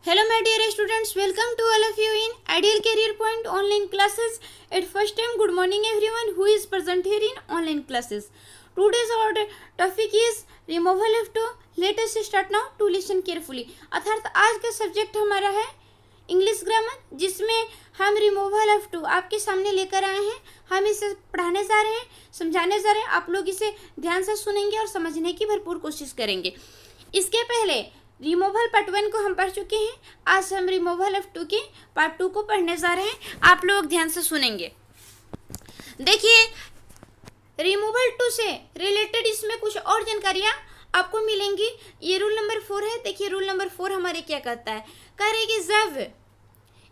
Hello my dear students, welcome to all of you in Ideal Career Point online classes. At first time, good morning everyone who is present here in online classes. Today's our topic is removal of two. Let us start now to listen carefully. अर्थात आज का subject हमारा है English grammar, जिसमें हम removal of to आपके सामने लेकर आए हैं। हम इसे पढ़ाने जा रहे हैं, समझाने जा रहे हैं। आप लोग इसे ध्यान से सुनेंगे और समझने की भरपूर कोशिश करेंगे। इसके पहले रिमूवल पार्ट 1 को हम पढ़ चुके हैं। आज हम रिमूवल ऑफ टू के पार्ट 2 को पढ़ने जा रहे हैं। आप लोग ध्यान से सुनेंगे। देखिए, रिमूवल टू से रिलेटेड इसमें कुछ और जानकारियाँ आपको मिलेंगी। ये रूल नंबर 4 है। देखिए, रूल नंबर 4 हमारे क्या कहता है, कह रहे कि जब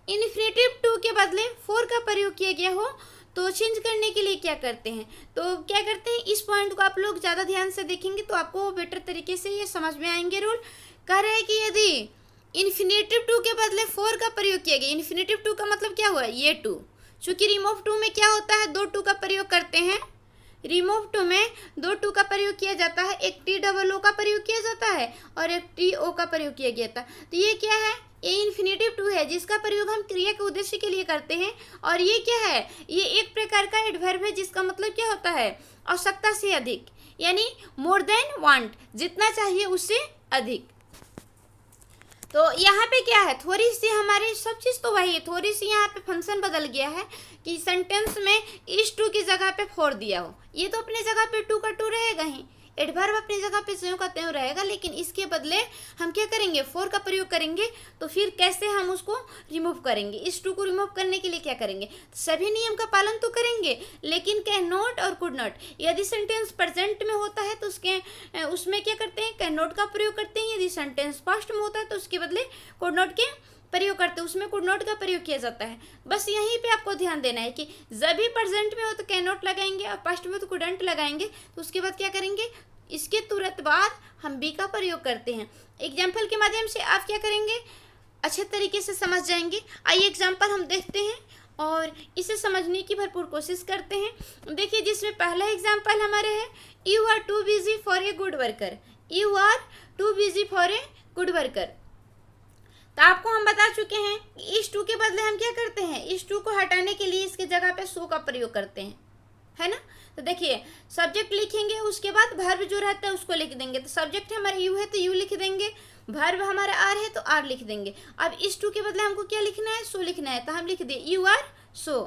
इन्फिनेटिव टू के बदले 4 का प्रयोग किया गया हो तो चेंज करने के लिए क्या करते हैं। तो क्या करते हैं, इस पॉइंट को आप लोग ज़्यादा ध्यान से देखेंगे तो आपको बेटर तरीके से ये समझ में आएंगे। रूल कह रहे हैं कि यदि इन्फिनेटिव टू के बदले 4 का प्रयोग किया गया, इन्फिनेटिव टू का मतलब क्या हुआ, ये टू। चूंकि रिमूव टू में क्या होता है, 2 टू का प्रयोग करते हैं। रिमूव टू में 2 टू का प्रयोग किया जाता है, एक टी डबल ओ का प्रयोग किया जाता है और एक टी ओ का प्रयोग किया गया था। तो ये क्या है, ये इन्फिनेटिव टू है जिसका प्रयोग हम क्रिया के उद्देश्य के लिए करते हैं। और ये क्या है, ये एक प्रकार का एडवर्ब है जिसका मतलब क्या होता है, आवश्यकता से अधिक, यानी मोर देन वांट, जितना चाहिए उससे अधिक। तो यहाँ पे क्या है, थोड़ी सी हमारे सब चीज़ तो वही है, थोड़ी सी यहाँ पे फंक्शन बदल गया है कि सेंटेंस में इस टू की जगह पे 4 दिया हो। ये तो अपने जगह पे 2 का 2 रहेगा ही, एडवर्ब अपनी जगह पे ज्यों का त्यों रहेगा, लेकिन इसके बदले हम क्या करेंगे, 4 का प्रयोग करेंगे। तो फिर कैसे हम उसको रिमूव करेंगे, इस टू को रिमूव करने के लिए क्या करेंगे, सभी नियम का पालन तो करेंगे, लेकिन कैन नॉट और कुड नॉट, यदि सेंटेंस प्रेजेंट में होता है तो उसमें क्या करते हैं, कैन नॉट का प्रयोग करते हैं। यदि सेंटेंस पास्ट में होता है तो उसके बदले कुड नॉट के प्रयोग करते हैं, उसमें कुड नॉट का प्रयोग किया जाता है। बस यहीं पे आपको ध्यान देना है कि जब भी प्रेजेंट में हो तो कैन नॉट लगाएंगे और पास्ट में तो कुडंट लगाएंगे। तो उसके बाद क्या करेंगे, इसके तुरंत बाद हम बी का प्रयोग करते हैं। एग्जाम्पल के माध्यम से आप क्या करेंगे, अच्छे तरीके से समझ जाएंगे। आइए एग्जाम्पल हम देखते हैं और इसे समझने की भरपूर कोशिश करते हैं। देखिए, जिसमें पहला एग्जाम्पल हमारे है, you are too busy for a good worker. You are too busy for a good worker. तो आपको हम बता चुके हैं कि इस टू के बदले हम क्या करते हैं, इस टू को हटाने के लिए इसके जगह पे सो का प्रयोग करते हैं, है ना। तो देखिए, सब्जेक्ट लिखेंगे, उसके बाद वर्ब जो रहता है उसको लिख देंगे। तो सब्जेक्ट हमारा यू है तो यू लिख देंगे, वर्ब हमारा आर है तो आर लिख देंगे। अब इस टू के बदले हमको क्या लिखना है, सो लिखना है, तो हम लिख दिए यू आर सो।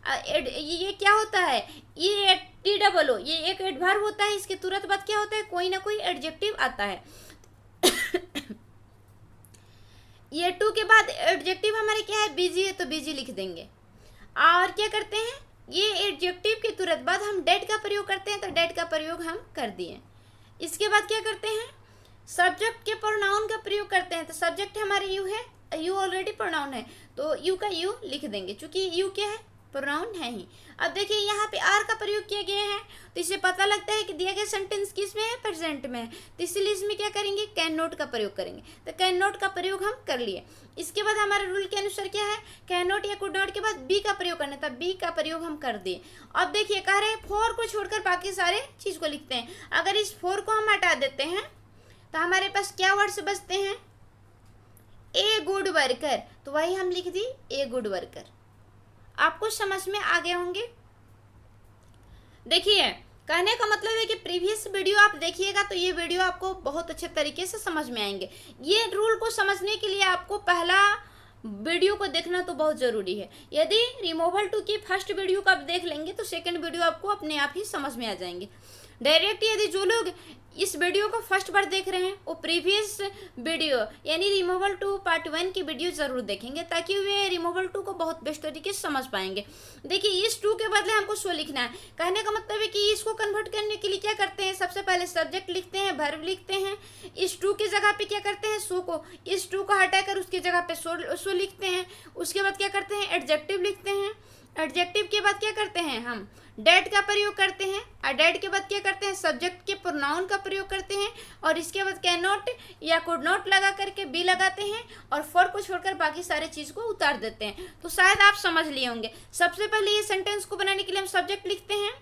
ये क्या होता है, ये टी डबल ओ, ये एक एडवर्ब होता है, इसके तुरंत बाद क्या होता है, कोई ना कोई एडजेक्टिव आता है। ये टू के बाद एडजेक्टिव हमारे क्या है, बिजी है तो बिजी लिख देंगे। और क्या करते हैं, ये एडजेक्टिव के तुरंत बाद हम डेट का प्रयोग करते हैं, तो डेट का प्रयोग हम कर दिए। इसके बाद क्या करते हैं, सब्जेक्ट के प्रोनाउन का प्रयोग करते हैं। तो सब्जेक्ट हमारे यू है, यू ऑलरेडी प्रोनाउन है तो यू का यू लिख देंगे, क्योंकि यू क्या है, प्रोनाउन है ही। अब देखिए, यहाँ पे आर का प्रयोग किया गया है तो इससे पता लगता है कि दिया गया सेंटेंस किस में है, प्रेजेंट में है। तो इसलिए इसमें क्या करेंगे, कैन नॉट का प्रयोग करेंगे। तो कैन नॉट का प्रयोग हम कर लिए। इसके बाद हमारे रूल के अनुसार क्या है, कैन नॉट या कुड नॉट के बाद बी का प्रयोग करना था, बी का प्रयोग हम कर दिए। अब देखिए, कह रहे हैं 4 को छोड़कर बाकी सारे चीज को लिखते हैं। अगर इस 4 को हम हटा देते हैं तो हमारे पास क्या वर्ड्स बचते हैं, ए गुड वर्कर, तो वही हम लिख दी ए गुड वर्कर। आपको समझ में आ गए होंगे। देखिए, कहने का मतलब है कि प्रीवियस वीडियो आप देखिएगा तो ये वीडियो आपको बहुत अच्छे तरीके से समझ में आएंगे। ये रूल को समझने के लिए आपको पहला वीडियो को देखना तो बहुत ज़रूरी है। यदि रिमूवल टू की फर्स्ट वीडियो को आप देख लेंगे तो सेकंड वीडियो आपको अपने आप ही समझ में आ जाएंगे डायरेक्ट। यदि जो लोग इस वीडियो को फर्स्ट बार देख रहे हैं वो प्रीवियस वीडियो यानी रिमूवल टू पार्ट 1 की वीडियो जरूर देखेंगे, ताकि वे रिमूवल टू को बहुत बेस्ट तरीके से समझ पाएंगे। देखिए, इस टू के बदले हमको सो लिखना है। कहने का मतलब है कि इसको कन्वर्ट करने के लिए क्या करते हैं, सबसे पहले सब्जेक्ट लिखते हैं, वर्ब लिखते हैं, इस टू की जगह पे क्या करते हैं, सो को, इस टू को हटाकर उसकी जगह पे सो लिखते हैं। उसके बाद क्या करते हैं, एडजेक्टिव लिखते हैं। एडजेक्टिव के बाद क्या करते हैं, हम डेट का प्रयोग करते हैं। और डेट के बाद क्या करते हैं, सब्जेक्ट के प्रोनाउन का प्रयोग करते हैं। और इसके बाद कैन नॉट या कुड नॉट लगा करके बी लगाते हैं और 4 को छोड़कर बाकी सारे चीज़ को उतार देते हैं। तो शायद आप समझ लिए होंगे। सबसे पहले ये सेंटेंस को बनाने के लिए हम सब्जेक्ट लिखते हैं,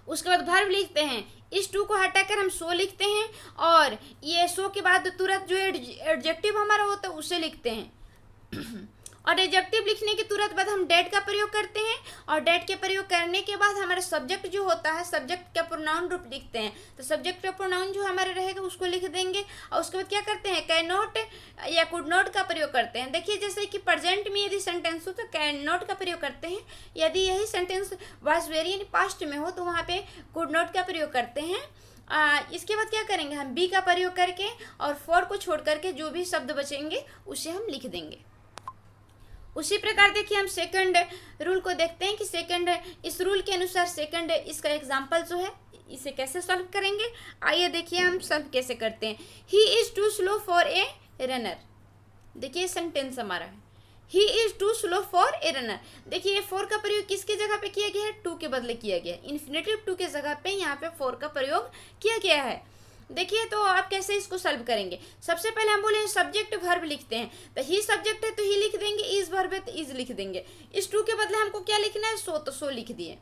उसके बाद वर्ब लिखते हैं, इस टू को हटाकर हम सो लिखते हैं, और ये सो के बाद तुरंत जो एडजेक्टिव हमारा होता है उसे लिखते हैं। और एडजेक्टिव लिखने के तुरंत बाद हम डेट का प्रयोग करते हैं, और डेट के प्रयोग करने के बाद हमारा सब्जेक्ट जो होता है, सब्जेक्ट का प्रोनाउन रूप लिखते हैं। तो सब्जेक्ट का प्रोनाउन जो हमारे रहेगा उसको लिख देंगे, और उसके बाद क्या करते हैं, कैन नॉट या कुड नॉट का प्रयोग करते हैं। देखिए जैसे कि प्रेजेंट में यदि सेंटेंस हो तो कैन नॉट का प्रयोग करते हैं, यदि यही सेंटेंस वाज वेरी यानी पास्ट में हो तो वहाँ पे कुड नॉट का प्रयोग करते हैं। इसके बाद क्या करेंगे, हम बी का प्रयोग करके और फॉर को छोड़ करके जो भी शब्द बचेंगे उसे हम लिख देंगे। उसी प्रकार देखिए हम सेकंड रूल को देखते हैं कि सेकंड, इस रूल के अनुसार सेकंड इसका एग्जांपल जो है इसे कैसे सॉल्व करेंगे। आइए देखिए हम सॉल्व कैसे करते हैं। He is too slow for a runner, देखिए सेंटेंस हमारा है, he is too slow for a runner. देखिए ये फॉर का प्रयोग किसकी जगह पे किया गया है, टू के बदले किया गया है, इन्फिनेटिव टू के जगह पे यहाँ पे फॉर का प्रयोग किया गया है। देखिए तो आप कैसे इसको सॉल्व करेंगे। सबसे पहले हम बोले सब्जेक्ट वर्ब लिखते हैं, तो ही सब्जेक्ट है तो ही लिख देंगे, इज वर्ब है तो इज लिख देंगे। इस टू के बदले हमको क्या लिखना है, सो, तो सो लिख दिए।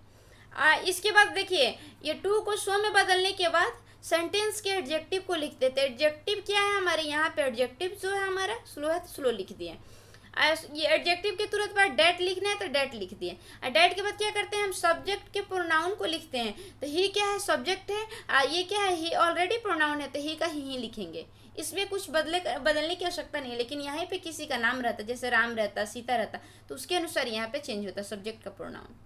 इसके बाद देखिए ये टू को सो में बदलने के बाद सेंटेंस के एडजेक्टिव को लिख देते हैं। एडजेक्टिव क्या है हमारे यहाँ पे, एडजेक्टिव जो है हमारा स्लो है तो स्लो लिख दिए। ये एडजेक्टिव के तुरंत बाद डेट लिखना है तो डेट लिख दिए। डेट के बाद क्या करते हैं, हम सब्जेक्ट के प्रोनाउन को लिखते हैं। तो ही क्या है, सब्जेक्ट है, ये क्या है, ही ऑलरेडी प्रोनाउन है तो ही का ही लिखेंगे। इसमें कुछ बदलने की आवश्यकता नहीं है, लेकिन यहाँ पे किसी का नाम रहता है, जैसे राम रहता, सीता रहता, तो उसके अनुसार यहाँ पे चेंज होता है सब्जेक्ट का प्रोनाउन।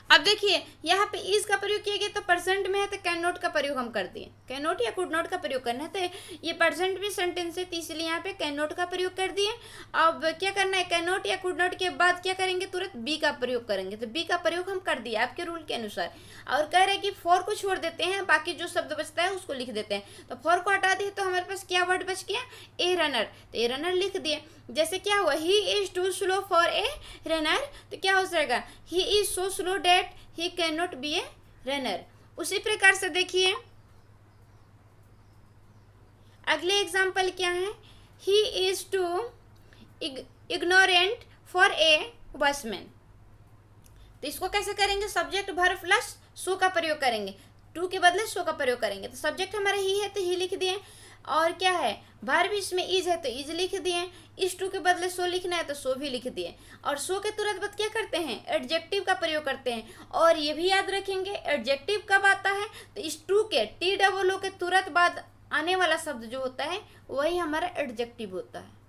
अब देखिए यहाँ पे इज का प्रयोग किया गया तो प्रेजेंट में है तो कैन नॉट का प्रयोग हम कर दिए। कैन नॉट या कुड नॉट का प्रयोग करना है, तो ये प्रेजेंट में सेंटेंस है तो इसलिए यहाँ पे कैन नॉट का प्रयोग कर दिए। अब क्या करना है, कैन नॉट या कुड नॉट के बाद क्या करेंगे, तुरंत बी का प्रयोग करेंगे। तो बी का प्रयोग हम कर दिए आपके रूल के अनुसार। और कह रहे हैं कि फॉर को छोड़ देते हैं, बाकी जो शब्द बचता है उसको लिख देते हैं। तो फॉर को हटा दिए तो हमारे पास क्या वर्ड बच गया, ए रनर, तो ए रनर लिख दिए। जैसे क्या हुआ, he is too slow for a runner, तो क्या हो जाएगा, he is so slow that he can not be a runner. उसी प्रकार से देखिए अगले एग्जाम्पल क्या है, he is too ignorant for a watchman. तो इसको कैसे करेंगे, सब्जेक्ट वर्ब प्लस सो का प्रयोग करेंगे, टू के बदले सो का प्रयोग करेंगे। तो सब्जेक्ट हमारा ही है तो ही लिख दिए, और क्या है वर्ब इसमें इज है तो इज लिख दिए। इस टू के बदले सो लिखना है तो सो भी लिख दिए। और सो के तुरंत बाद क्या करते हैं, एडजेक्टिव का प्रयोग करते हैं। और ये भी याद रखेंगे एडजेक्टिव कब आता है, तो इस टू के टी डबल ओ के तुरंत बाद आने वाला शब्द जो होता है वही हमारा एडजेक्टिव होता है।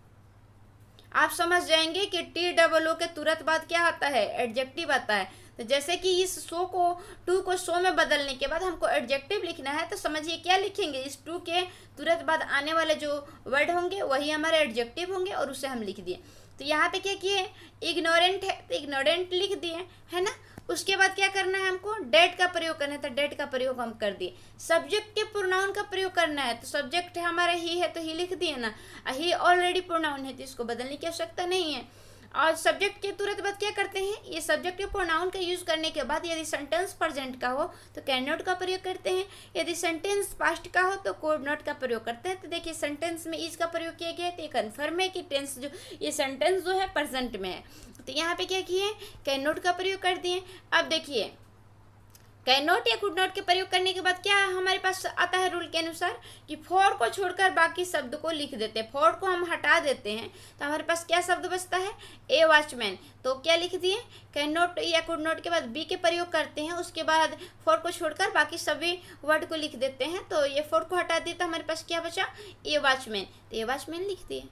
आप समझ जाएंगे कि टी डबल ओ के तुरंत बाद क्या आता है, एडजेक्टिव आता है। तो जैसे कि इस सो को टू को सो में बदलने के बाद हमको एडजेक्टिव लिखना है, तो समझिए क्या लिखेंगे, इस टू के तुरंत बाद आने वाले जो वर्ड होंगे वही हमारे एडजेक्टिव होंगे और उसे हम लिख दिए। तो यहाँ पे क्या किए, इग्नोरेंट है तो इग्नोरेंट लिख दिए, है ना। उसके बाद क्या करना है, हमको डेट का प्रयोग करना है तो डेट का प्रयोग हम कर दिए। सब्जेक्ट के प्रोनाउन का प्रयोग करना है तो सब्जेक्ट हमारा ही है तो ही लिख दिए ना, ही ऑलरेडी प्रोनाउन है तो इसको बदलने की आवश्यकता नहीं है। और सब्जेक्ट के तुरंत बाद क्या करते हैं, ये सब्जेक्ट के प्रोनाउन का यूज करने के बाद यदि सेंटेंस प्रेजेंट का हो तो कैन नॉट का प्रयोग करते हैं, यदि सेंटेंस पास्ट का हो तो कुड नॉट का प्रयोग करते हैं। तो देखिए सेंटेंस में इज का प्रयोग किया गया है तो ये कन्फर्म है कि टेंस जो ये सेंटेंस जो है प्रेजेंट में है। तो यहाँ पे क्या किए, कैन नॉट का प्रयोग कर दिए। अब देखिए कैन नॉट या कुड नॉट के प्रयोग करने के बाद क्या हमारे पास आता है रूल के अनुसार कि फॉर को छोड़कर बाकी शब्द को लिख देते हैं। फॉर को हम हटा देते हैं तो हमारे पास क्या शब्द बचता है, ए वॉचमैन। तो क्या लिख दिए, कैन नॉट या कुड नॉट के बाद बी के प्रयोग करते हैं, उसके बाद फॉर को छोड़कर बाकी सभी वर्ड को लिख देते हैं। तो ये फॉर को हटा दिए तो हमारे पास क्या बचा, ए वॉचमैन, तो ए वॉचमैन लिख दिए।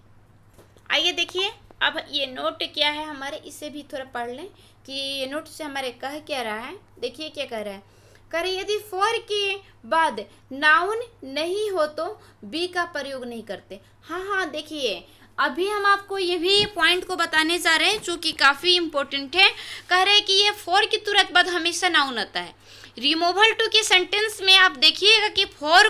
आइए देखिए अब ये नोट क्या है हमारे, इसे भी थोड़ा पढ़ लें कि ये नोट से हमारे कह क्या रहा है। देखिए क्या कह रहा है, कह रहे यदि फॉर के बाद नाउन नहीं हो तो बी का प्रयोग नहीं करते। हाँ देखिए अभी हम आपको ये भी पॉइंट को बताने जा रहे हैं जो कि काफ़ी इम्पोर्टेंट है। कह रहे हैं कि ये फॉर की तुरंत बाद हमेशा नाउन आता है। रिमूवल टू के सेंटेंस में आप देखिएगा कि फॉर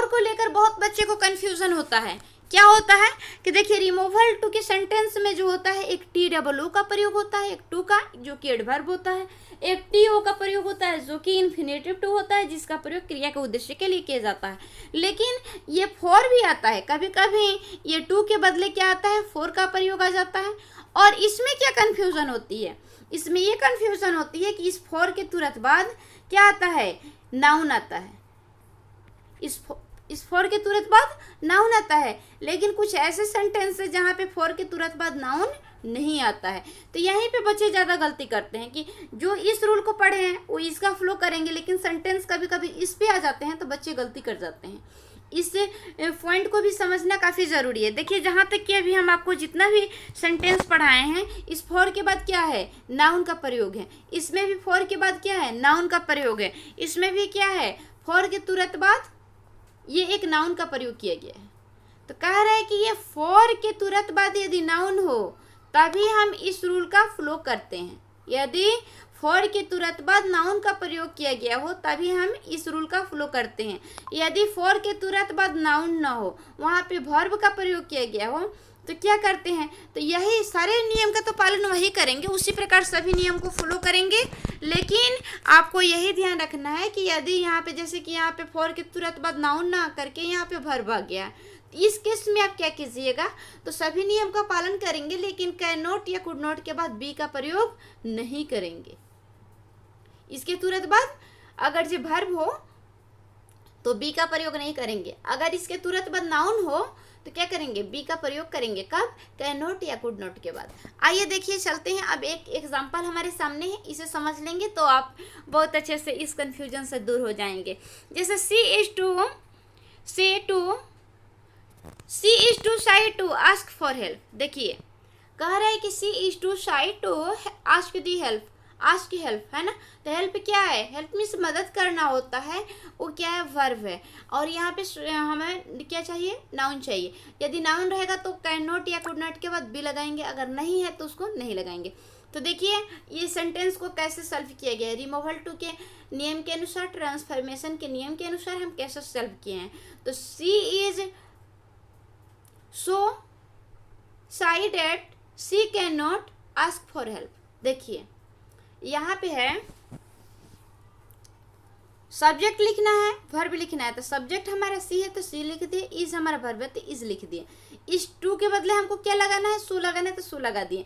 को लेकर बहुत बच्चे को कंफ्यूजन होता है क्या होता है कि देखिए रिमूवल टू के सेंटेंस में जो होता है एक टी डबल ओ का प्रयोग होता है, एक टू का जो कि एडवर्ब होता है, एक टी ओ का प्रयोग होता है जो कि इन्फिनेटिव टू होता है जिसका प्रयोग क्रिया के उद्देश्य के लिए किया जाता है। लेकिन ये फॉर भी आता है, कभी कभी ये टू के बदले क्या आता है, फॉर का प्रयोग आ जाता है। और इसमें क्या कन्फ्यूज़न होती है, इसमें ये कन्फ्यूज़न होती है कि इस फॉर के तुरंत बाद क्या आता है, नाउन आता है। इस फॉर के तुरंत बाद नाउन आता है, लेकिन कुछ ऐसे सेंटेंस है जहाँ पे फॉर के तुरंत बाद नाउन नहीं आता है। तो यहीं पे बच्चे ज़्यादा गलती करते हैं कि जो इस रूल को पढ़े हैं वो इसका फ्लो करेंगे, लेकिन सेंटेंस कभी कभी इस पे आ जाते हैं तो बच्चे गलती कर जाते हैं। इस पॉइंट को भी समझना काफ़ी ज़रूरी है। देखिए जहाँ तक कि अभी हम आपको जितना भी सेंटेंस पढ़ाए हैं, इस फॉर के बाद क्या है, नाउन का प्रयोग है। इसमें भी फॉर के बाद क्या है, नाउन का प्रयोग है। इसमें भी क्या है, फॉर के तुरंत बाद ये एक नाउन का प्रयोग किया गया है। तो कह रहा है कि ये फॉर के तुरंत बाद यदि नाउन हो तभी हम इस रूल का फ्लो करते हैं। यदि फॉर के तुरंत बाद नाउन का प्रयोग किया गया हो तभी हम इस रूल का फ्लो करते हैं। यदि फॉर के तुरंत बाद नाउन ना हो, वहाँ पे वर्ब का प्रयोग किया गया हो, तो क्या करते हैं, तो यही सारे नियम का तो पालन वही करेंगे, उसी प्रकार सभी नियम को फॉलो करेंगे। लेकिन आपको यही ध्यान रखना है कि यदि यहाँ पे जैसे कि यहाँ पे फॉर के तुरंत बाद नाउन ना करके यहाँ पे वर्ब आ गया, इस केस में आप क्या कीजिएगा, तो सभी नियम का पालन करेंगे लेकिन कैन नॉट या कुड नॉट के बाद बी का प्रयोग नहीं करेंगे। इसके तुरंत बाद अगर जो वर्ब हो तो बी का प्रयोग नहीं करेंगे। अगर इसके तुरंत बाद नाउन हो तो क्या करेंगे, बी का प्रयोग करेंगे। कब, कैन नॉट या कुड नॉट के बाद। आइए देखिए चलते हैं, अब एक एग्जांपल हमारे सामने है, इसे समझ लेंगे तो आप बहुत अच्छे से इस कंफ्यूजन से दूर हो जाएंगे। जैसे she is too shy to ask for help. देखिए कह रहा है कि she is too shy to ask the help, ask help है ना। तो हेल्प क्या है, हेल्प मीन्स मदद करना होता है, वो क्या है, वर्ब है। और यहाँ पे हमें क्या चाहिए, नाउन चाहिए। यदि नाउन रहेगा तो कैन नॉट या कुड नॉट के बाद बी लगाएंगे, अगर नहीं है तो उसको नहीं लगाएंगे। तो देखिए ये सेंटेंस को कैसे सॉल्व किया गया है, रिमूवल टू के नियम के अनुसार, ट्रांसफॉर्मेशन के नियम के अनुसार हम कैसे सॉल्व किए हैं। तो सी is so shy that she can not ask for help. देखिए यहाँ पे है सब्जेक्ट लिखना है, वर्ब लिखना है। तो सब्जेक्ट हमारा सी है तो सी लिख दिए, इज हमारा वर्ब है तो इज लिख दिए। इस टू के बदले हमको क्या लगाना है, सो लगाना है तो सो लगा दिए।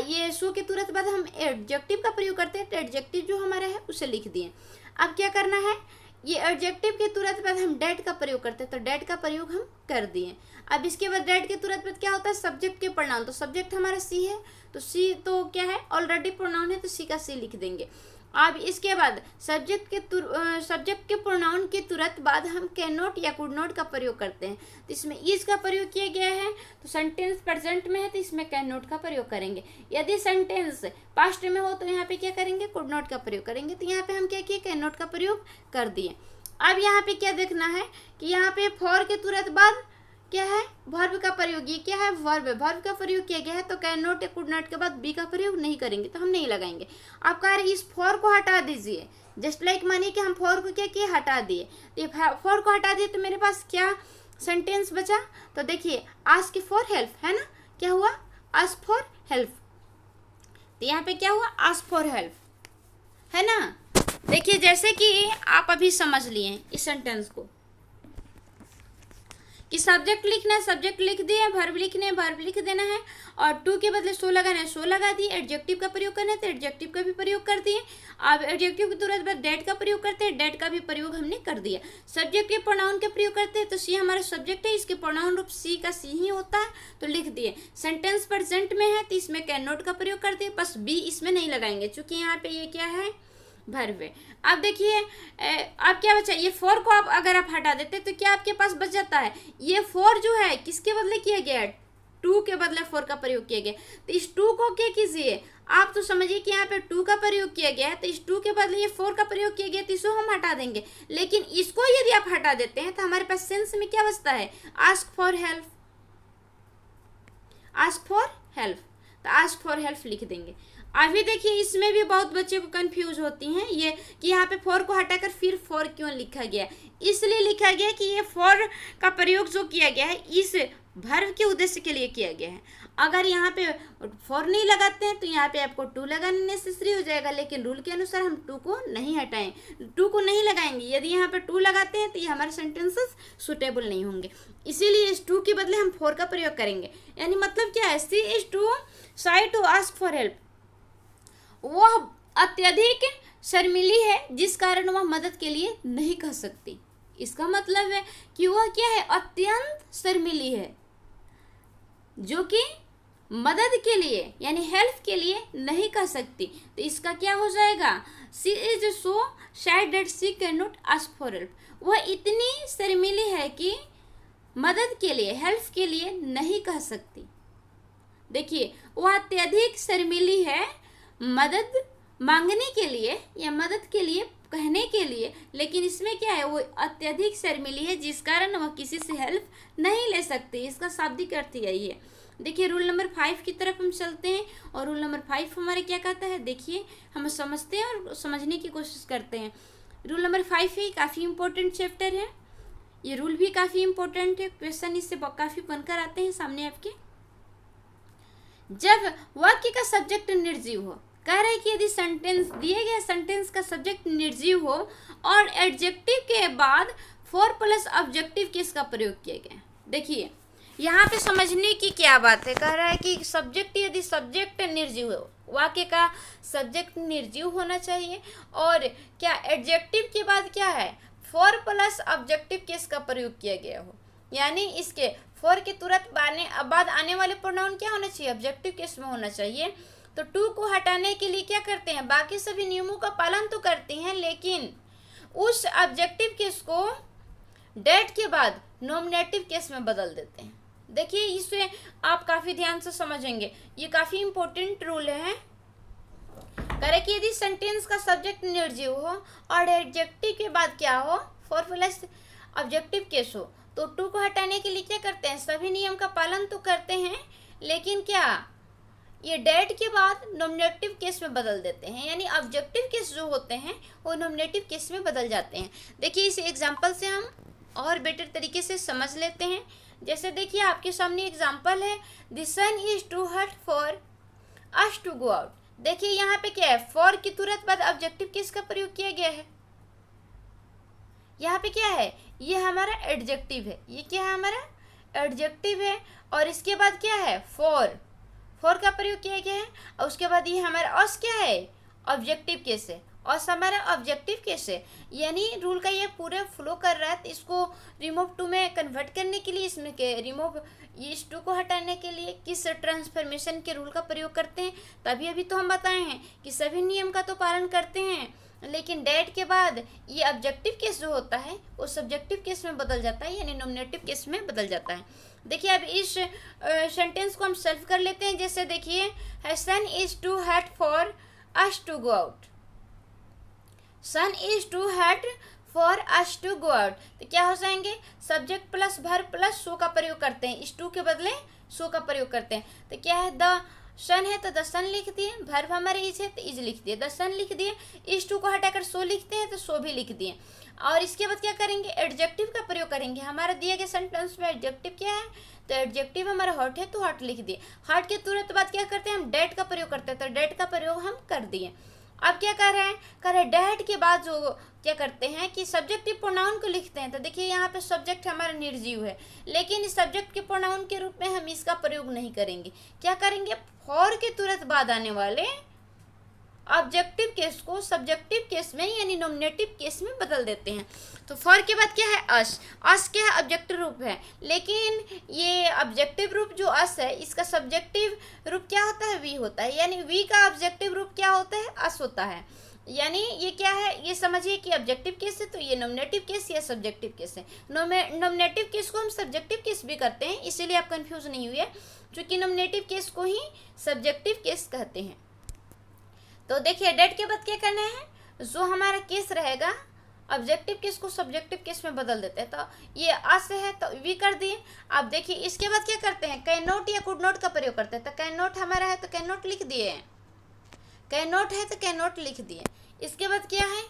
ये सो के तुरंत बाद हम एडजेक्टिव का प्रयोग करते हैं तो एडजेक्टिव जो हमारा है उसे लिख दिए। अब क्या करना है, ये एडजेक्टिव के तुरंत बाद हम डेट का प्रयोग करते हैं तो डेट का प्रयोग हम कर दिए। अब इसके बाद डेट के तुरंत बाद क्या होता है, सब्जेक्ट के प्रोनाउन। तो सब्जेक्ट हमारा सी है तो सी तो क्या है, ऑलरेडी प्रोनाउन है तो सी का सी लिख देंगे। अब इसके बाद सब्जेक्ट के प्रोनाउन के तुरंत बाद हम कैन नॉट या कुड नॉट का प्रयोग करते हैं। तो इसमें इज का प्रयोग किया गया है तो सेंटेंस प्रेजेंट में है तो इसमें कैन नॉट का प्रयोग करेंगे। यदि सेंटेंस पास्ट में हो तो यहाँ पे क्या करेंगे, कुड नॉट का प्रयोग करेंगे। तो यहाँ पे हम क्या किए, कैन नॉट का प्रयोग कर दिए। अब यहाँ पे क्या देखना है कि यहाँ पे फॉर के तुरंत बाद क्या है, वर्ब का प्रयोग। ये क्या है, वर्ब है, वर्ब का प्रयोग किया गया है तो कैन नॉट या कुड नॉट के बाद बी का प्रयोग नहीं करेंगे, तो हम नहीं लगाएंगे। आप कह रहे इस फॉर को हटा दीजिए, जस्ट लाइक मानिए कि हम फॉर को क्या किए, हटा दिए। तो ये फॉर को हटा दिए तो मेरे पास क्या सेंटेंस बचा, तो देखिए आस्क फॉर हेल्प है ना, क्या हुआ, आस्क फॉर हेल्प। तो यहाँ पे क्या हुआ, आस्क फॉर हेल्प है ना। देखिए जैसे कि आप अभी समझ लिए इस सेंटेंस को कि सब्जेक्ट लिखना है, सब्जेक्ट लिख दिए, वर्ब लिखने वर्ब लिख देना है, और टू के बदले सो लगाना है, सो लगा दिए। एडजेक्टिव का प्रयोग करना है तो एडजेक्टिव का भी प्रयोग कर दिए। अब एडजेक्टिव के तुरंत बाद डेट का प्रयोग करते हैं, डेट का भी प्रयोग हमने कर दिया। सब्जेक्ट के प्रोनाउन का प्रयोग करते हैं तो सी हमारा सब्जेक्ट है, इसके प्रोनाउन रूप सी का सी ही होता है तो लिख दिए। सेंटेंस प्रेजेंट में है तो इसमें कैन नॉट का प्रयोग कर दिए, बस बी इसमें नहीं लगाएंगे क्योंकि यहाँ पे ये क्या है, वर्ब है। अब देखिए अब क्या बचा, ये फॉर को आप अगर आप हटा देते तो क्या आपके पास बच जाता है, ये फॉर जो है किसके बदले किया गया है, टू के बदले फॉर का प्रयोग किया गया। तो इस टू को क्या कीजिए, आप तो समझिए कि यहाँ पे टू का प्रयोग किया गया है तो इस टू के बदले ये फॉर का प्रयोग किया गया तो इसको हम हटा देंगे। लेकिन इसको यदि आप हटा देते हैं तो हमारे पास सेंस में क्या बचता है, ask for help, ask for help. तो आस्क फॉर हेल्प लिख देंगे। अभी देखिए इसमें भी बहुत बच्चे को कंफ्यूज होती हैं ये कि यहाँ पे फॉर को हटाकर फिर फॉर क्यों लिखा गया। इसलिए लिखा गया कि ये फॉर का प्रयोग जो किया गया है इस वर्ब के उद्देश्य के लिए किया गया है। अगर यहाँ पे फॉर नहीं लगाते हैं तो यहाँ पे आपको टू लगाना नेसेसरी हो जाएगा, लेकिन रूल के अनुसार हम टू को नहीं हटाएं, टू को नहीं लगाएंगे। यदि यहाँ पे टू लगाते हैं तो ये हमारे सेंटेंसेस सुटेबल नहीं होंगे, इसीलिए इस टू के बदले हम फॉर का प्रयोग करेंगे। यानी मतलब क्या है, she is too shy to ask for help. वह अत्यधिक शर्मीली है जिस कारण वह मदद के लिए नहीं कह सकती। इसका मतलब है कि वह क्या है, अत्यंत शर्मीली है जो कि मदद के लिए यानी हेल्प के लिए नहीं कह सकती। तो इसका क्या हो जाएगा, she is so sad that she can not ask for help. वह इतनी शर्मीली है कि मदद के लिए हेल्प के लिए नहीं कह सकती। देखिए, वह अत्यधिक शर्मीली है मदद मांगने के लिए या मदद के लिए कहने के लिए, लेकिन इसमें क्या है, वो अत्यधिक शर्मीली है जिस कारण वह किसी से हेल्प नहीं ले सकती। इसका शाब्दिक अर्थ यही है। देखिए रूल नंबर 5 की तरफ हम चलते हैं, और रूल नंबर 5 हमारे क्या कहता है, देखिए हम समझते हैं और समझने की कोशिश करते हैं। रूल नंबर 5 है, काफ़ी इंपॉर्टेंट चैप्टर है, ये रूल भी काफ़ी इंपॉर्टेंट है, क्वेश्चन इससे काफ़ी बनकर आते हैं सामने आपके। जब वाक्य का सब्जेक्ट निर्जीव हो, कह रहे हैं कि यदि सेंटेंस दिए गए सेंटेंस का सब्जेक्ट निर्जीव हो और एडजेक्टिव के बाद फॉर प्लस ऑब्जेक्टिव केस का प्रयोग किया गया। देखिए यहाँ पे समझने की क्या बात है, कह रहा है कि सब्जेक्ट यदि सब्जेक्ट निर्जीव हो, वाक्य का सब्जेक्ट निर्जीव होना चाहिए, और क्या एडजेक्टिव के बाद क्या है, फॉर प्लस ऑब्जेक्टिव केस का प्रयोग किया गया हो। यानी इसके फॉर के तुरंत बाद आने वाले प्रोनाउन क्या होना चाहिए, ऑब्जेक्टिव केस में होना चाहिए। तो टू को हटाने के लिए क्या करते हैं, बाकी सभी नियमों का पालन तो करते हैं, लेकिन उस ऑब्जेक्टिव केस को डेट के बाद नॉमिनेटिव केस में बदल देते हैं। देखिए इसे आप काफ़ी ध्यान से समझेंगे, ये काफ़ी इंपॉर्टेंट रूल है। करे कि यदि सेंटेंस का सब्जेक्ट निर्जीव हो और एडजेक्टिव के बाद क्या हो, फॉर प्लस ऑब्जेक्टिव केस हो, तो टू को हटाने के लिए क्या करते हैं, सभी नियम का पालन तो करते हैं, लेकिन क्या ये डेट के बाद नॉमिनेटिव केस में बदल देते हैं। यानी ऑब्जेक्टिव केस जो होते हैं वो नॉमिनेटिव केस में बदल जाते हैं। देखिए इस एग्जांपल से हम और बेटर तरीके से समझ लेते हैं। जैसे देखिए आपके सामने एग्जांपल है, the sun is too hot for us to go out. देखिए यहाँ पे क्या है, फॉर की तुरंत बाद ऑब्जेक्टिव केस का प्रयोग किया गया है। यहाँ पे क्या है, ये हमारा एडजेक्टिव है, ये क्या है हमारा एडजेक्टिव है, और इसके बाद क्या है, फॉर का प्रयोग किया गया है, और उसके बाद ये हमारा अस क्या है, ऑब्जेक्टिव केस है, अस हमारा ऑब्जेक्टिव केस है। यानी रूल का ये पूरे फ्लो कर रहा है, तो इसको रिमूव टू में कन्वर्ट करने के लिए इसमें के रिमूव इस टू को हटाने के लिए किस ट्रांसफॉर्मेशन के रूल का प्रयोग करते हैं। तभी अभी तो हम बताए हैं कि सभी नियम का तो पालन करते हैं, लेकिन डेट के बाद ये ऑब्जेक्टिव केस जो होता है वो सब्जेक्टिव केस में बदल जाता है, यानी नॉमिनेटिव केस में बदल जाता है। देखिए अब इस सेंटेंस को हम सॉल्व कर लेते हैं। जैसे देखिए, sun is too hot for us to go out, sun is too hot for us to go out, तो क्या हो जाएंगे, subject plus verb plus so का प्रयोग करते हैं, इस टू के बदले सो का प्रयोग करते हैं। तो क्या है, द सन है तो द सन लिख दिए, वर्ब हमारे इज है तो इज लिख दिए, द सन लिख दिए, इस टू को हटाकर सो लिखते हैं तो सो भी लिख दिए। और इसके बाद क्या करेंगे, एडजेक्टिव का प्रयोग करेंगे। हमारा दिए गए सेंटेंस में एडजेक्टिव क्या है, तो एडजेक्टिव हमारा हॉट है तो हॉट लिख दिए। हॉट के तुरंत बाद क्या करते हैं, हम डेट का प्रयोग करते हैं, तो डेट का प्रयोग हम कर दिए। अब क्या कर रहे हैं, डेट के बाद जो क्या करते हैं कि सब्जेक्टिव प्रोनाउन को लिखते हैं। तो देखिए यहाँ पे सब्जेक्ट हमारा निर्जीव है, लेकिन इस सब्जेक्ट के प्रोनाउन के रूप में हम इसका प्रयोग नहीं करेंगे। क्या करेंगे, फॉर के तुरंत बाद आने वाले ऑब्जेक्टिव केस को सब्जेक्टिव केस में यानी नॉमिनेटिव केस में बदल देते हैं। तो फॉर के बाद क्या है, अस क्या है, ऑब्जेक्टिव रूप है, लेकिन ये ऑब्जेक्टिव रूप जो अस है इसका सब्जेक्टिव रूप क्या होता है, वी होता है। यानी वी का ऑब्जेक्टिव रूप क्या होता है, अस होता है। यानी ये क्या है, ये समझिए कि ऑब्जेक्टिव केस है तो ये नॉमिनेटिव केस या सब्जेक्टिव केस है। नॉमिनेटिव केस को हम सब्जेक्टिव केस भी करते हैं, इसीलिए आप कंफ्यूज नहीं हुए, क्योंकि नॉमिनेटिव केस को ही सब्जेक्टिव केस कहते हैं। तो देखिए डेट के बाद क्या करना है, जो हमारा केस रहेगा ऑब्जेक्टिव केस को सब्जेक्टिव केस में बदल देते हैं। तो ये अस है तो वी कर दिए। अब देखिए इसके बाद क्या करते हैं, कैन नॉट या कुड नॉट का प्रयोग करते हैं। तो कैन नॉट हमारा है तो कैन नॉट लिख दिए, कैन नॉट है तो कैन नॉट लिख दिए। इसके बाद क्या है,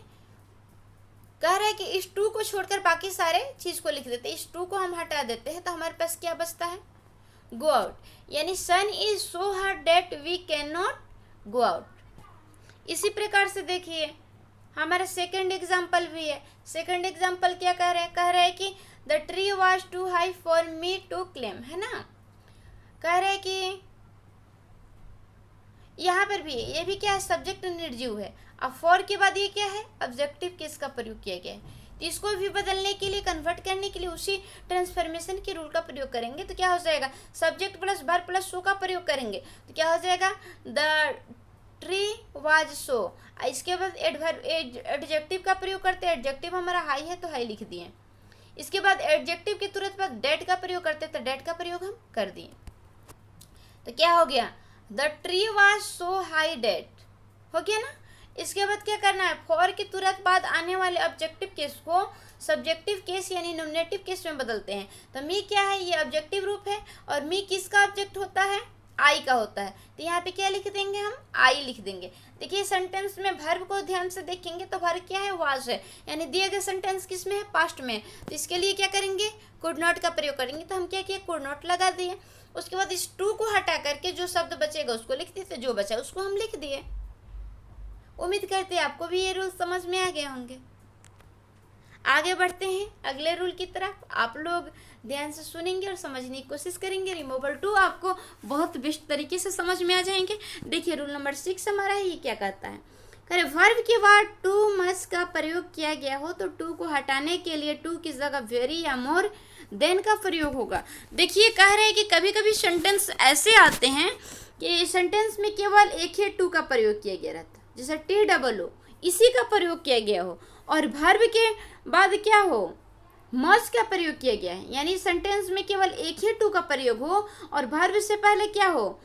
कह रहा है कि इस टू को छोड़कर बाकी सारे चीज को लिख देते हैं। इस टू को हम हटा देते हैं तो हमारे पास क्या बचता है, गो आउट, यानी sun is so hot that we can not go out. इसी प्रकार से देखिए हमारा सेकंड एग्जाम्पल भी है। सेकंड एग्जाम्पल क्या कह रहे हैं, कह रहे हैं कि the tree was too high for me to climb, है ना। कह रहे हैं कि यहाँ पर भी ये भी क्या है, सब्जेक्ट निर्जीव है। अब फॉर के बाद ये क्या है, ऑब्जेक्टिव केस का प्रयोग किया गया है। तो इसको भी बदलने के लिए, कन्वर्ट करने के लिए उसी ट्रांसफॉर्मेशन के रूल का प्रयोग करेंगे। तो क्या हो जाएगा, subject plus verb plus so का प्रयोग करेंगे। तो क्या हो जाएगा, द ट्री वाज सो। इसके बाद एडजेक्टिव का प्रयोग करते हैं। एडजेक्टिव हमारा हाई है तो हाई लिख दिए। इसके बाद एडजेक्टिव के तुरंत बाद डेट का प्रयोग करते हैं, तो डेट का प्रयोग हम कर दिए। तो क्या हो गया, the tree was so high that, हो गया ना। इसके बाद क्या करना है, फॉर के तुरंत बाद आने वाले ऑब्जेक्टिव केस को सब्जेक्टिव केस यानी नॉमिनेटिव केस में बदलते हैं। तो मी क्या है, ये ऑब्जेक्टिव रूप है, और मी किसका ऑब्जेक्ट होता है, आई का होता है। तो यहाँ पे क्या लिख देंगे, हम आई लिख देंगे। देखिए सेंटेंस में वर्ब को ध्यान से देखेंगे तो वर्ब क्या है, वाज है, यानी दिए गए सेंटेंस किस में है, पास्ट में। तो इसके लिए क्या करेंगे, कुड नॉट का प्रयोग करेंगे। तो हम क्या किए, कुड नॉट लगा दिए। उसके बाद इस टू को हटा करके जो शब्द बचेगा उसको लिख देते, जो बचा उसको हम लिख दिए। उम्मीद करते हैं आपको भी ये रूल समझ में आ गए होंगे। आगे बढ़ते हैं अगले रूल की तरफ। आप लोग ध्यान से सुनेंगे और समझने की कोशिश करेंगे। रिमूवल 2 आपको बहुत बेस्ट तरीके से समझ में आ जाएंगे। देखिए रूल नंबर 6 हमारा है, ये क्या कहता है, करे वर्ब के बाद टू मस्ट का प्रयोग किया गया हो तो टू को हटाने के लिए टू की जगह वेरी या मोर देन का प्रयोग होगा। देखिए कह रहे हैं कि कभी कभी सेंटेंस ऐसे आते हैं कि सेंटेंस में केवल एक ही टू का प्रयोग किया गया रहता है, जैसे TOO इसी का प्रयोग किया गया हो, और वर्ब के बाद क्या हो, मस्ट का प्रयोग किया गया है, यानी सेंटेंस में केवल एक ही टू का प्रयोग हो और वर्ब से पहले क्या हो,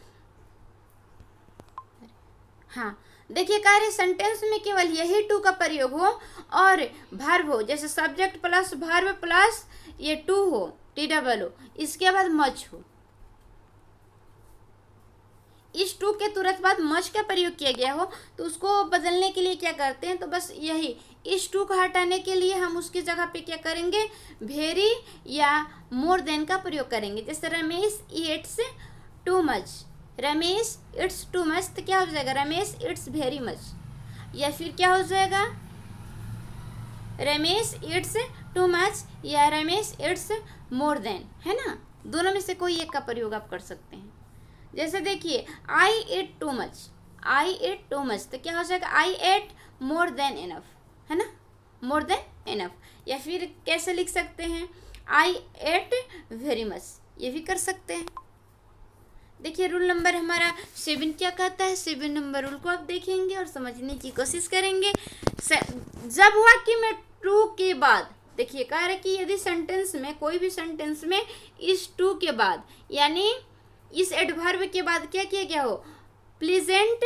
हाँ देखिए कह रहे सेंटेंस में केवल यही टू का प्रयोग हो और वर्ब हो, जैसे सब्जेक्ट प्लस वर्ब प्लस ये टू हो TOO, इसके बाद मच हो। इस टू के तुरंत बाद मच का प्रयोग किया गया हो तो उसको बदलने के लिए क्या करते हैं, तो बस यही इस टू को हटाने के लिए हम उसकी जगह पे क्या करेंगे, वेरी या मोर देन का प्रयोग करेंगे। जैसे Ramesh Yeats too much, Ramesh it's too much, तो क्या हो जाएगा, रमेश इट्स वेरी मच, या फिर क्या हो जाएगा, रमेश इट्स टू मच या रमेश इट्स मोर देन, है ना। दोनों में से कोई एक का प्रयोग आप कर सकते हैं। जैसे देखिए आई एट टू मच, आई एट टू मच, तो क्या हो जाएगा, आई एट मोर देन इनफ, है ना, मोर देन इनफ। या फिर कैसे लिख सकते हैं, आई एट वेरी मच, ये भी कर सकते हैं। देखिए रूल नंबर हमारा 7 क्या कहता है, 7 नंबर रूल को आप देखेंगे और समझने की कोशिश करेंगे। जब वाक्य में टू के बाद, देखिए कह रहे कि यदि सेंटेंस में, कोई भी सेंटेंस में इस टू के बाद यानी इस एडवर्ब के बाद क्या किया गया हो, प्लीजेंट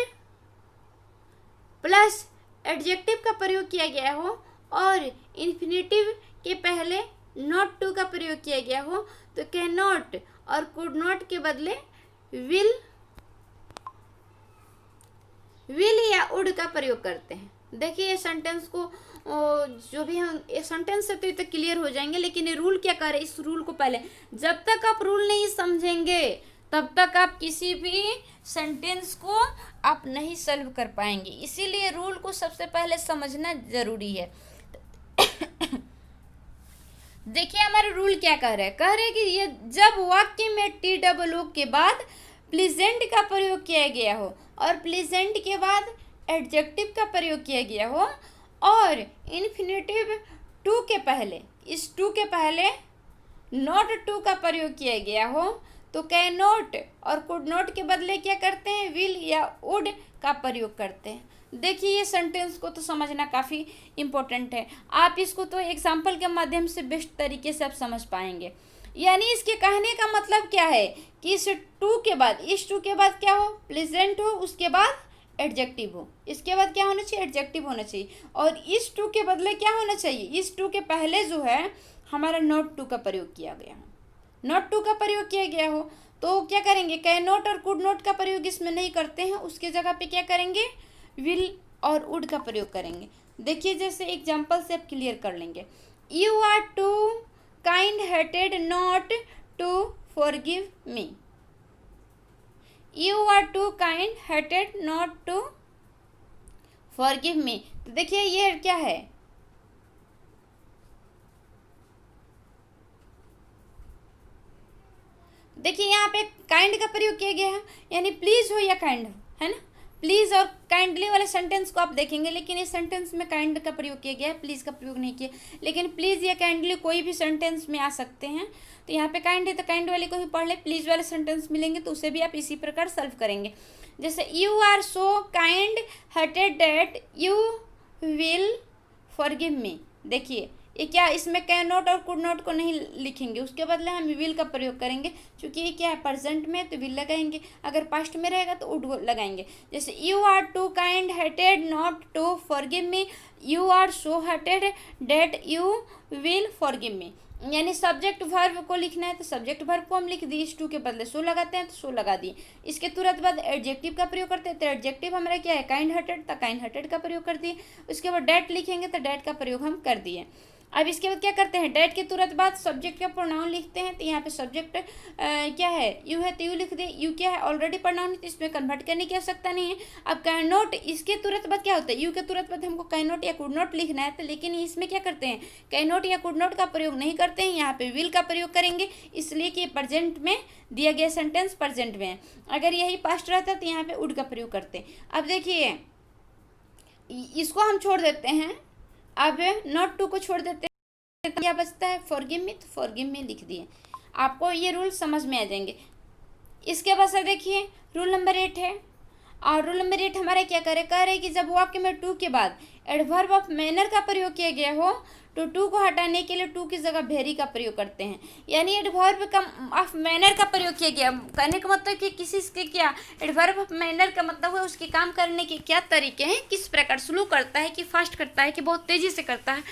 प्लस एडजेक्टिव का प्रयोग किया गया हो और इन्फिनेटिव के पहले नॉट टू का प्रयोग किया गया हो, तो कैन नॉट और कुड नॉट के बदले विल या वुड का प्रयोग करते हैं। देखिए ये सेंटेंस को जो भी हम ये सेंटेंस से तो क्लियर हो जाएंगे, लेकिन ये रूल क्या कर रहे हैं, इस रूल को पहले जब तक आप रूल नहीं समझेंगे तब तक आप किसी भी सेंटेंस को आप नहीं सॉल्व कर पाएंगे। इसीलिए रूल को सबसे पहले समझना जरूरी है। देखिए हमारा रूल क्या कह रहा है, कह रहे हैं कि ये जब वाक्य में TOO के बाद प्लीजेंट का प्रयोग किया गया हो और प्लीजेंट के बाद एडजेक्टिव का प्रयोग किया गया हो और इन्फिनेटिव टू के पहले, इस टू के पहले नॉट टू का प्रयोग किया गया हो, तो कैन नॉट और कुड नॉट के बदले क्या करते हैं, विल या वुड का प्रयोग करते हैं। देखिए ये सेंटेंस को तो समझना काफ़ी इम्पोर्टेंट है। आप इसको तो एग्जाम्पल के माध्यम से बेस्ट तरीके से आप समझ पाएंगे। यानी इसके कहने का मतलब क्या है कि इस टू के बाद, इस टू के बाद क्या हो, प्लेजेंट हो, उसके बाद एडजेक्टिव हो, इसके बाद क्या होना चाहिए, एडजेक्टिव होना चाहिए, और इस टू के बदले क्या होना चाहिए, इस टू के पहले जो है हमारा नॉट टू का प्रयोग किया गया हो, नॉट टू का प्रयोग किया गया हो, तो क्या करेंगे, कैन नॉट और कुड नॉट का प्रयोग इसमें नहीं करते हैं, उसके जगह पे क्या करेंगे, विल और वुड का प्रयोग करेंगे। देखिए जैसे एग्जाम्पल से आप क्लियर कर लेंगे, you are too kind hearted not to forgive me, you are too kind hearted not to forgive me. तो देखिए ये क्या है, देखिए यहाँ पे काइंड का प्रयोग किया गया है, यानी प्लीज हो या काइंड हो, है ना। प्लीज और काइंडली वाले सेंटेंस को आप देखेंगे, लेकिन इस सेंटेंस में काइंड का प्रयोग किया गया है, प्लीज का प्रयोग नहीं किया। लेकिन प्लीज या काइंडली कोई भी सेंटेंस में आ सकते हैं। तो यहाँ पे काइंड है तो काइंड वाले को ही पढ़ ले, प्लीज वाले सेंटेंस मिलेंगे तो उसे भी आप इसी प्रकार सॉल्व करेंगे। जैसे you are so kind hearted that you will forgive me. देखिए ये क्या, इसमें कैन नॉट और कुड नॉट को नहीं लिखेंगे, उसके बदले हम विल का प्रयोग करेंगे। क्योंकि ये क्या है, प्रेजेंट में तो विल लगाएंगे, अगर पास्ट में रहेगा तो वुड लगाएंगे। जैसे you are too kind hearted not to forgive me, you are so hearted that you will forgive me. यानी सब्जेक्ट वर्ब को लिखना है तो सब्जेक्ट वर्ब को हम लिख दिए, इस टू के बदले सो लगाते हैं तो सो लगा दिए। इसके तुरंत बाद एडजेक्टिव का प्रयोग करते हैं तो एडजेक्टिव हमारा क्या है, काइंड हार्टेड, तो काइंड हार्टेड का प्रयोग कर दिए। उसके बाद डेट लिखेंगे तो डेट का प्रयोग हम कर दिए। अब इसके बाद क्या करते हैं, डेट के तुरंत बाद सब्जेक्ट का प्रोनाउन लिखते हैं। तो यहाँ पे सब्जेक्ट क्या है, यू है तो यू लिख दे, यू क्या है ऑलरेडी प्रोनाउन है तो इसमें कन्वर्ट करने की आवश्यकता नहीं है। अब कैन नॉट, इसके तुरंत बाद क्या होता है, यू के तुरंत बाद हमको कैन नॉट या कुड नॉट लिखना है, तो लेकिन इसमें क्या करते हैं, कैन नॉट या कुड नॉट का प्रयोग नहीं करते हैं, यहाँ पे विल का प्रयोग करेंगे, इसलिए कि प्रेजेंट में दिया गया सेंटेंस प्रेजेंट में है। अगर यही पास्ट रहता तो यहाँ पे वुड का प्रयोग करते हैं। अब देखिए इसको हम छोड़ देते हैं, अब नॉट टू को छोड़ देते हैं, क्या बचता है, फॉरगिव मी, तो फॉरगिव मी लिख दिए। आपको ये रूल समझ में आ जाएंगे। इसके बाद से देखिए रूल नंबर 8 है, और रूल नंबर 8 हमारा क्या करे, कह रहे कि जब वाक्य में टू के बाद एडवर्ब ऑफ मैनर का प्रयोग किया गया हो तो टू को हटाने के लिए टू की जगह वेरी का प्रयोग करते हैं। यानी एडवर्ब का ऑफ मैनर का प्रयोग किया गया, कहने का मतलब कि किसी के क्या, एडवर्ब ऑफ मैनर का मतलब है उसके काम करने के क्या तरीके हैं, किस प्रकार स्लो करता है, कि फास्ट करता है, कि बहुत तेजी से करता है,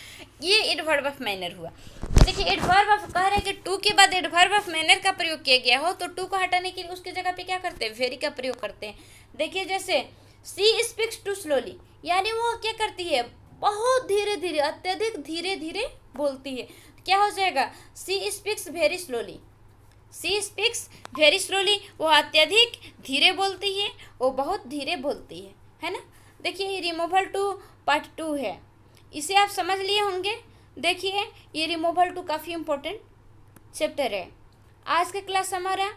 ये एडवर्ब ऑफ मैनर हुआ। तो देखिए एडवर्ब ऑफ कह रहे हैं कि टू के बाद एडवर्ब ऑफ मैनर का प्रयोग किया गया हो तो टू को हटाने के लिए उसकी जगह पे क्या करते हैं, वेरी का प्रयोग करते हैं। देखिए जैसे सी स्पीक्स टू स्लोली, यानी वो क्या करती है, बहुत धीरे धीरे, अत्यधिक धीरे धीरे बोलती है। क्या हो जाएगा, she speaks very slowly, she speaks very slowly, वो अत्यधिक धीरे बोलती है, वो बहुत धीरे बोलती है ना। देखिए ये रिमूवल टू पार्ट 2 है, इसे आप समझ लिए होंगे। देखिए ये रिमूवल टू काफ़ी इम्पोर्टेंट चैप्टर है। आज का क्लास हमारा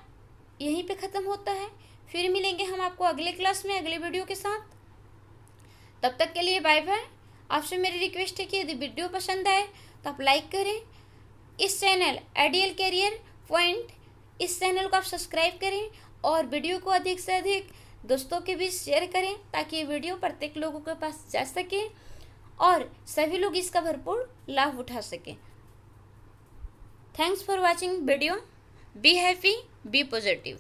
यहीं पे ख़त्म होता है, फिर मिलेंगे हम आपको अगले क्लास में अगले वीडियो के साथ। तब तक के लिए बाय बाय। आपसे मेरी रिक्वेस्ट है कि यदि वीडियो पसंद आए तो आप लाइक करें, इस चैनल आइडियल कैरियर पॉइंट, इस चैनल को आप सब्सक्राइब करें और वीडियो को अधिक से अधिक दोस्तों के बीच शेयर करें ताकि ये वीडियो प्रत्येक लोगों के पास जा सके और सभी लोग इसका भरपूर लाभ उठा सकें। Thanks for watching video. Be happy, be positive.